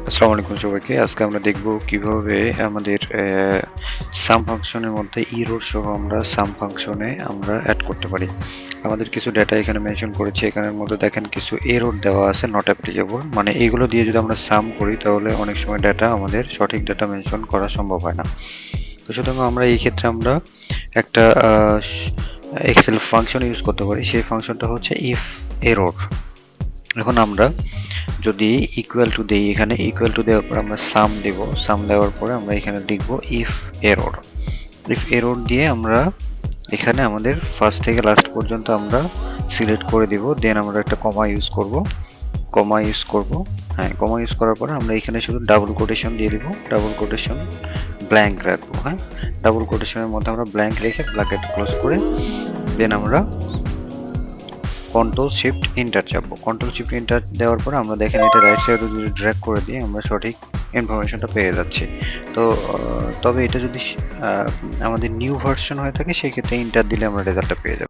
আসসালামু আলাইকুম সবাইকে। আজকে আমরা দেখব কিভাবে আমাদের সাম ফাংশনের মধ্যে এরর সহ আমরা সাম ফাংশনে আমরা এড করতে পারি। আমাদের কিছু ডেটা এখানে মেনশন করেছি। এখানের মধ্যে দেখেন কিছু এরর দেওয়া আছে নট অ্যাপ্লিকেবল। মানে এগুলো দিয়ে যদি আমরা সাম করি তাহলে অনেক সময় ডেটা আমাদের সঠিক ডেটা মেনশন করা সম্ভব হয় না। তো সুতরাং আমরা এই ক্ষেত্রে আমরা একটা এক্সেল ফাংশন ইউজ করতে পারি। সেই ফাংশনটা হচ্ছে ইফ এরর। এখন আমরা যদি ইকুয়াল টু দেই, এখানে ইকুয়াল টু দেওয়ার পর আমরা সাম দেব। সাম দেওয়ার পরে আমরা এখানে লিখব ইফ এরর। ইফ এরর দিয়ে আমরা এখানে আমাদের ফার্স্ট থেকে লাস্ট পর্যন্ত আমরা সিলেক্ট করে দিব। দেন আমরা একটা কমা ইউজ করব। কমা ইউজ করব। হ্যাঁ, কমা ইউজ করার পরে আমরা এখানে শুধু ডাবল কোটেশন দিয়ে দিব। ডাবল কোটেশন ব্ল্যাঙ্ক রাখবো। হ্যাঁ, ডাবল কোটেশনের মধ্যে আমরা ব্ল্যাঙ্ক রেখে ব্র্যাকেট ক্লোজ করে দেন আমরা কন্ট্রোল শিফট এন্টার চাপবো। কন্ট্রোল শিফট এন্টার দেওয়ার পরে আমরা দেখেন এটা রাইট সাইডে যদি ড্র্যাগ করে দিই আমরা সঠিক ইনফরমেশনটা পেয়ে যাচ্ছি। তো তবে এটা যদি আমাদের নিউ ভার্সন হয়ে থাকে সেই ক্ষেত্রে এন্টার দিলে আমরা রেজাল্টটা পেয়ে যাব।